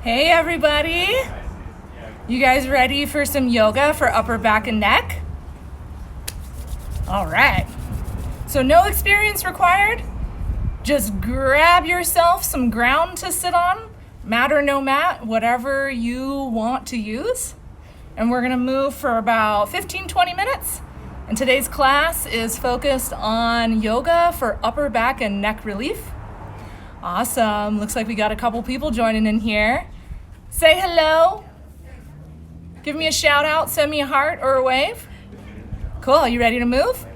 Hey everybody! You guys ready for some yoga for upper back and neck? All right. So no experience required. Just grab yourself some ground to sit on, mat or no mat, whatever you want to use. And we're gonna move for about 15-20 minutes. And today's class is focused on yoga for upper back and neck relief. Awesome. Looks like we got a couple people joining in here. Say hello. Give me a shout out, send me a heart or a wave. Cool, you ready to move?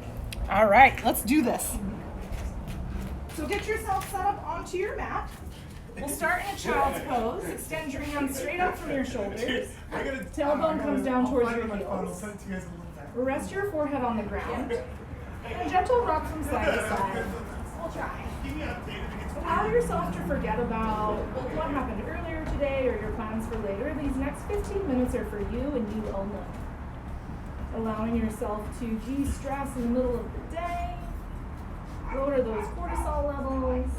All right, let's do this. So get yourself set up onto your mat. We'll start in a child's pose. Extend your hands straight up from your shoulders. Tailbone comes down towards your heels. Rest your forehead on the ground. And a gentle rock from side to side. We'll try. Allow yourself to forget about what happened earlier today or your plans for later. These next 15 minutes are for you and you only. Allowing yourself to de-stress in the middle of the day. Lower those cortisol levels.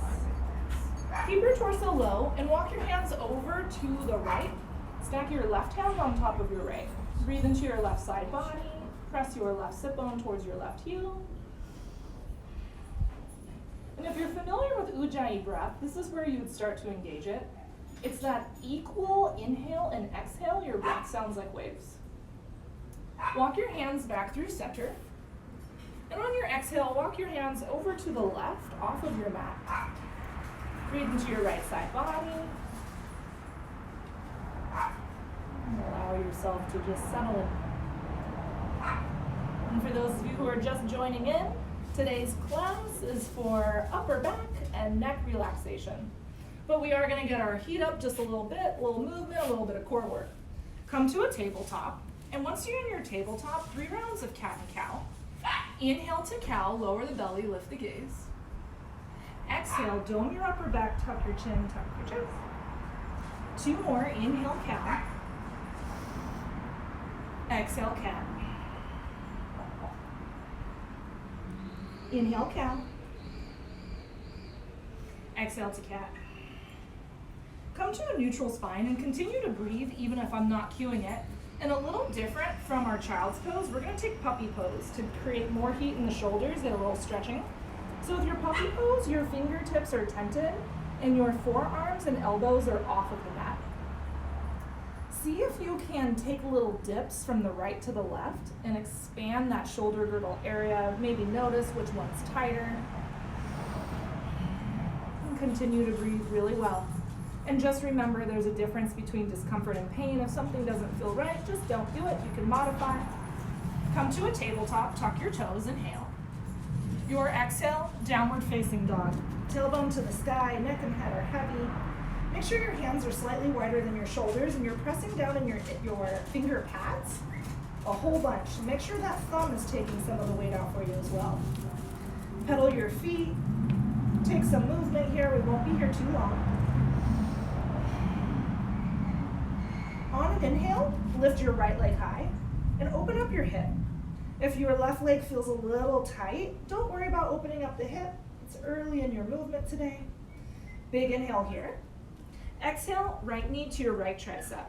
Keep your torso low and walk your hands over to the right. Stack your left hand on top of your right. Breathe into your left side body. Press your left sit bone towards your left heel. And if you're familiar with Ujjayi breath, this is where you would start to engage it. It's that equal inhale and exhale, your breath sounds like waves. Walk your hands back through center. And on your exhale, walk your hands over to the left, off of your mat. Breathe into your right side body. And allow yourself to just settle in. And for those of you who are just joining in, today's class is for upper back and neck relaxation. But we are going to get our heat up just a little bit, a little movement, a little bit of core work. Come to a tabletop, and once you're in your tabletop, 3 rounds of cat and cow. Inhale to cow, lower the belly, lift the gaze. Exhale, dome your upper back, tuck your chin, tuck your chest. 2 more, inhale cow. Exhale cat. Inhale cow. Exhale to cat. Come to a neutral spine and continue to breathe even if I'm not cueing it. And a little different from our child's pose, we're going to take puppy pose to create more heat in the shoulders, get a little stretching. So with your puppy pose, your fingertips are tented and your forearms and elbows are off of the mat. See if you can take little dips from the right to the left and expand that shoulder girdle area. Maybe notice which one's tighter. And continue to breathe really well. And just remember there's a difference between discomfort and pain. If something doesn't feel right, just don't do it. You can modify. Come to a tabletop, tuck your toes, inhale. Your exhale, downward facing dog. Tailbone to the sky, neck and head are heavy. Make sure your hands are slightly wider than your shoulders and you're pressing down in your finger pads a whole bunch. Make sure that thumb is taking some of the weight out for you as well. Pedal your feet. Take some movement here. We won't be here too long. On an inhale, lift your right leg high and open up your hip. If your left leg feels a little tight, don't worry about opening up the hip. It's early in your movement today. Big inhale here. Exhale, right knee to your right tricep.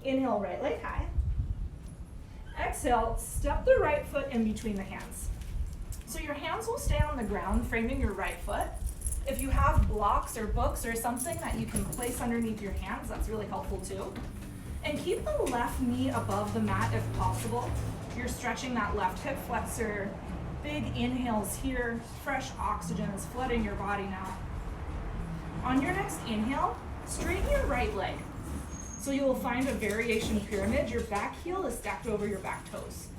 Inhale, right leg high. Exhale, step the right foot in between the hands. So your hands will stay on the ground, framing your right foot. If you have blocks or books or something that you can place underneath your hands, that's really helpful too. And keep the left knee above the mat if possible. You're stretching that left hip flexor. Big inhales here. Fresh oxygen is flooding your body now. On your next inhale, straighten your right leg. So you will find a variation pyramid. Your back heel is stacked over your back toes.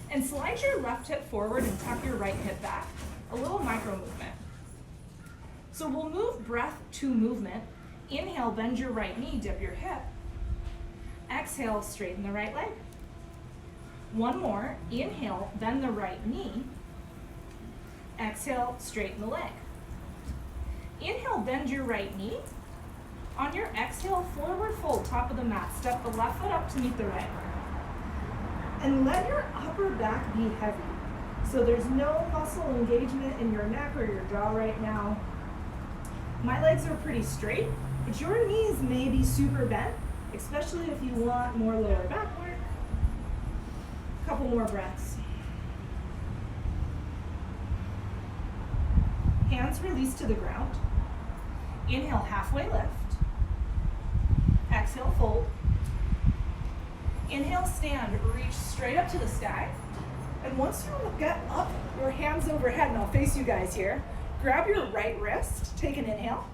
And slide your left hip forward and tuck your right hip back. A little micro movement. So we'll move breath to movement. Inhale, bend your right knee, dip your hip. Exhale, straighten the right leg. One more. Inhale, bend the right knee. Exhale, straighten the leg. Inhale, bend your right knee. On your exhale, forward fold, top of the mat. Step the left foot up to meet the right. And let your upper back be heavy. So there's no muscle engagement in your neck or your jaw right now. My legs are pretty straight, but your knees may be super bent, especially if you want more lower back work. Couple more breaths. Hands release to the ground. Inhale, halfway lift. Exhale, fold. Inhale, stand, reach straight up to the sky. And once you get up, your hands overhead, and I'll face you guys here, grab your right wrist, take an inhale.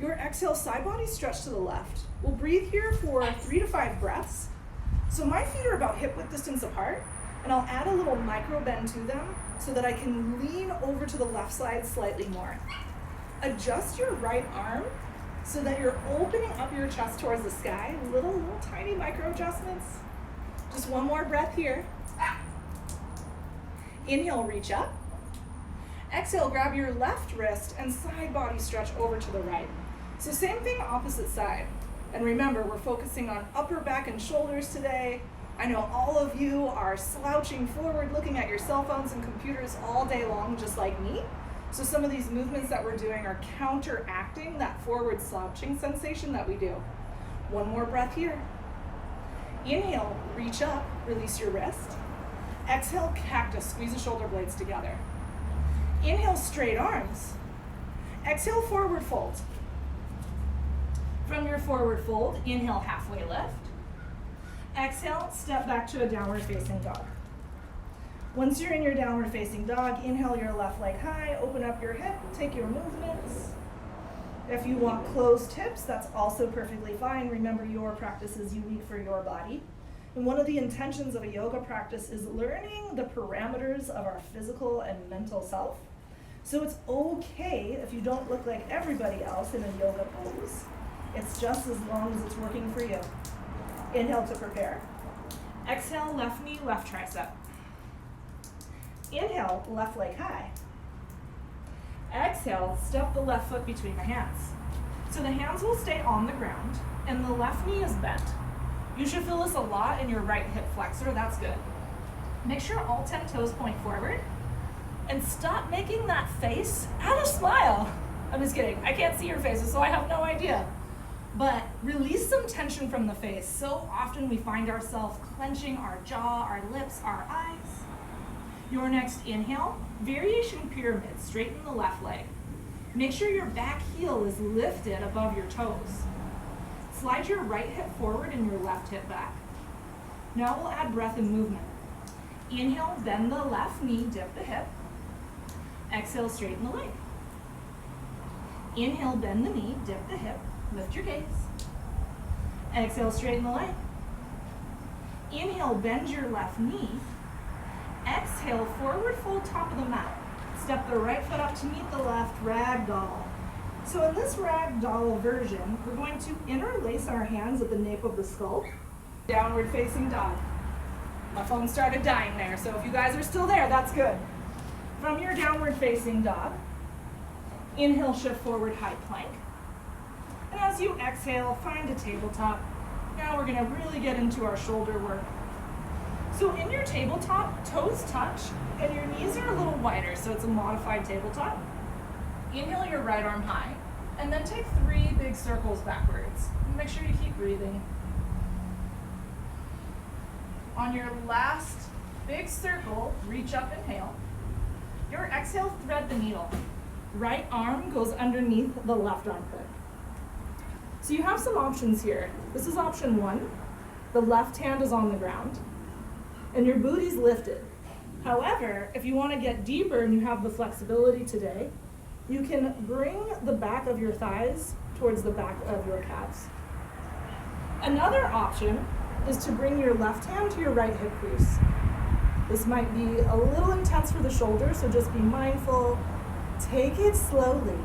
Your exhale, side body stretch to the left. We'll breathe here for 3 to 5 breaths. So my feet are about hip width distance apart, and I'll add a little micro bend to them so that I can lean over to the left side slightly more. Adjust your right arm so that you're opening up your chest towards the sky. Little tiny micro adjustments. Just one more breath here. Inhale, reach up. Exhale, grab your left wrist and side body stretch over to the right. So same thing, opposite side. And remember, we're focusing on upper back and shoulders today. I know all of you are slouching forward, looking at your cell phones and computers all day long, just like me. So some of these movements that we're doing are counteracting that forward slouching sensation that we do. One more breath here. Inhale, reach up, release your wrist. Exhale, cactus, squeeze the shoulder blades together. Inhale, straight arms. Exhale, forward fold. From your forward fold, inhale, halfway lift. Exhale, step back to a downward facing dog. Once you're in your downward facing dog, inhale your left leg high, open up your hip, take your movements. If you want closed hips, that's also perfectly fine. Remember, your practice is unique for your body. And one of the intentions of a yoga practice is learning the parameters of our physical and mental self. So it's okay if you don't look like everybody else in a yoga pose. It's just as long as it's working for you. Inhale to prepare. Exhale, left knee, left tricep. Inhale, left leg high. Exhale, step the left foot between the hands. So the hands will stay on the ground and the left knee is bent. You should feel this a lot in your right hip flexor, that's good. Make sure all 10 toes point forward and stop making that face. Add a smile. I'm just kidding, I can't see your faces, so I have no idea. But release some tension from the face. So often we find ourselves clenching our jaw, our lips, our eyes. Your next inhale, variation pyramid, straighten the left leg. Make sure your back heel is lifted above your toes. Slide your right hip forward and your left hip back. Now we'll add breath and movement. Inhale, bend the left knee, dip the hip. Exhale, straighten the leg. Inhale, bend the knee, dip the hip, lift your gaze. Exhale, straighten the leg. Inhale, bend your left knee. Exhale, forward fold top of the mat. Step the right foot up to meet the left, ragdoll. So in this ragdoll version, we're going to interlace our hands at the nape of the skull. Downward facing dog. My phone started dying there, so if you guys are still there, that's good. From your downward facing dog, inhale, shift forward, high plank. And as you exhale, find a tabletop. Now we're gonna really get into our shoulder work. So in your tabletop, toes touch and your knees are a little wider, so it's a modified tabletop. Inhale your right arm high, and then take 3 big circles backwards. Make sure you keep breathing. On your last big circle, reach up, inhale. Your exhale, thread the needle. Right arm goes underneath the left armpit. So you have some options here. This is option 1. The left hand is on the ground, and your booty's lifted. However, if you want to get deeper and you have the flexibility today, you can bring the back of your thighs towards the back of your calves. Another option is to bring your left hand to your right hip crease. This might be a little intense for the shoulders, so just be mindful. Take it slowly.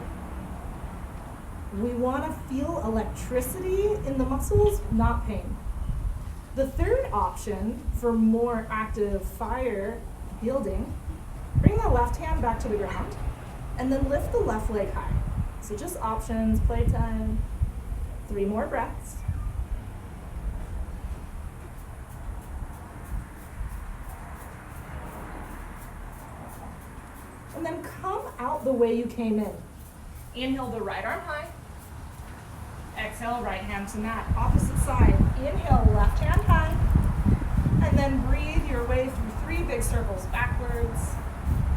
We want to feel electricity in the muscles, not pain. The third option for more active fire building, bring the left hand back to the ground and then lift the left leg high. So just options, playtime. 3 more breaths. And then come out the way you came in. Inhale the right arm high. Exhale, right hand to mat. Opposite side. Inhale, left hand high. And then breathe your way through 3 big circles backwards,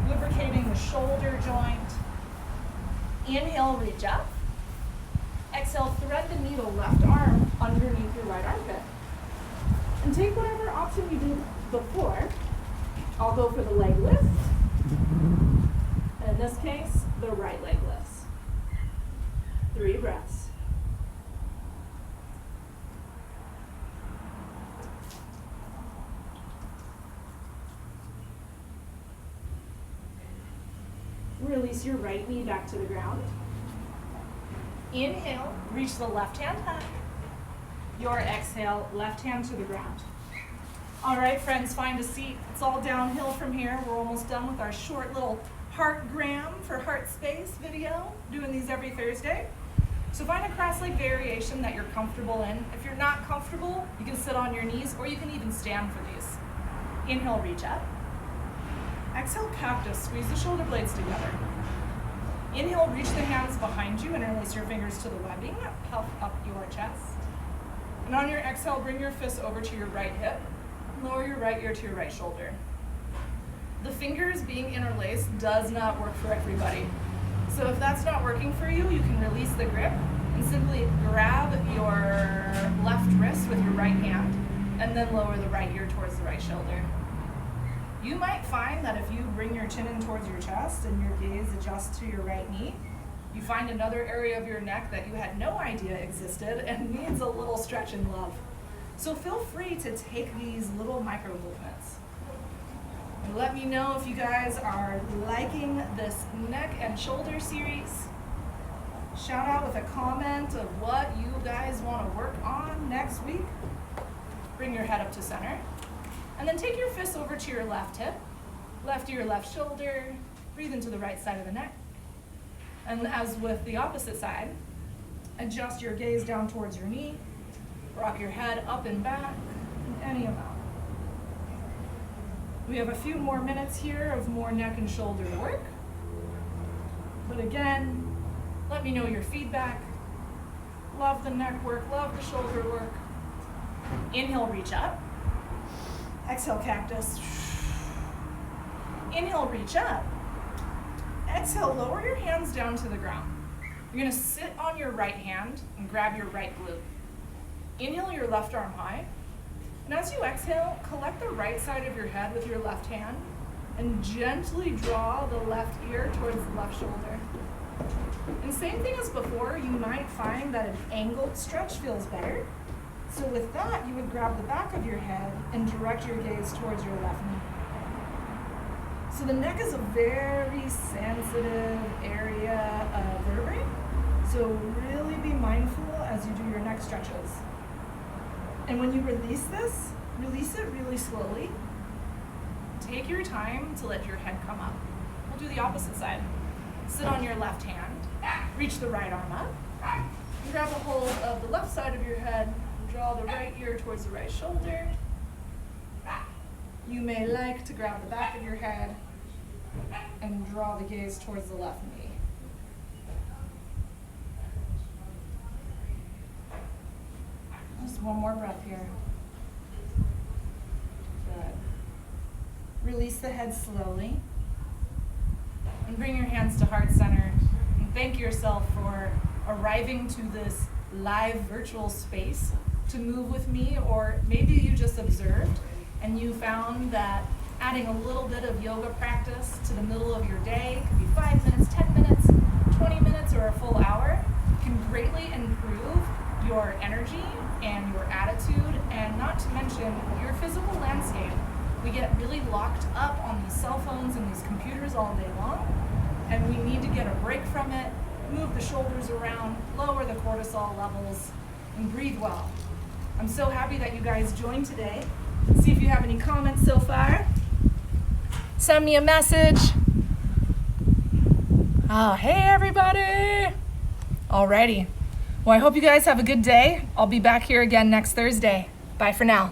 lubricating the shoulder joint. Inhale, reach up. Exhale, thread the needle left arm underneath your right armpit. And take whatever option you did before. I'll go for the leg lift. And in this case, the right leg lifts. 3 breaths. Release your right knee back to the ground. Inhale, reach the left hand high. Your exhale, left hand to the ground. All right, friends, find a seat. It's all downhill from here. We're almost done with our short little heartgram for heart space video, doing these every Thursday. So find a cross-leg variation that you're comfortable in. If you're not comfortable, you can sit on your knees or you can even stand for these. Inhale, reach up. Exhale, cactus. Squeeze the shoulder blades together. Inhale, reach the hands behind you, interlace your fingers to the webbing, puff up your chest. And on your exhale, bring your fists over to your right hip. Lower your right ear to your right shoulder. The fingers being interlaced does not work for everybody. So if that's not working for you, you can release the grip and simply grab your left wrist with your right hand and then lower the right ear towards the right shoulder. You might find that if you bring your chin in towards your chest and your gaze adjusts to your right knee, you find another area of your neck that you had no idea existed and needs a little stretch and love. So feel free to take these little micro movements. And let me know if you guys are liking this neck and shoulder series. Shout out with a comment of what you guys want to work on next week. Bring your head up to center. And then take your fists over to your left hip, left ear, left shoulder. Breathe into the right side of the neck. And as with the opposite side, adjust your gaze down towards your knee. Rock your head up and back, any amount. We have a few more minutes here of more neck and shoulder work. But again, let me know your feedback. Love the neck work, love the shoulder work. Inhale, reach up. Exhale, cactus. Inhale, reach up. Exhale, lower your hands down to the ground. You're gonna sit on your right hand and grab your right glute. Inhale your left arm high. And as you exhale, collect the right side of your head with your left hand and gently draw the left ear towards the left shoulder. And same thing as before, you might find that an angled stretch feels better. So with that, you would grab the back of your head and direct your gaze towards your left knee. So the neck is a very sensitive area of vertebrae. So really be mindful as you do your neck stretches. And when you release this, release it really slowly. Take your time to let your head come up. We'll do the opposite side. Sit on your left hand, reach the right arm up, grab a hold of the left side of your head, draw the right ear towards the right shoulder. You may like to grab the back of your head and draw the gaze towards the left knee. Just one more breath here. Good. Release the head slowly. And bring your hands to heart center. And thank yourself for arriving to this live virtual space to move with me, or maybe you just observed and you found that adding a little bit of yoga practice to the middle of your day, it could be 5 minutes, 10 minutes, 20 minutes, or a full hour, can greatly improve your energy and your attitude, and not to mention your physical landscape. We get really locked up on these cell phones and these computers all day long, and we need to get a break from it, move the shoulders around, lower the cortisol levels, and breathe well. I'm so happy that you guys joined today. See if you have any comments so far. Send me a message. Oh, hey everybody. Alrighty. Well, I hope you guys have a good day. I'll be back here again next Thursday. Bye for now.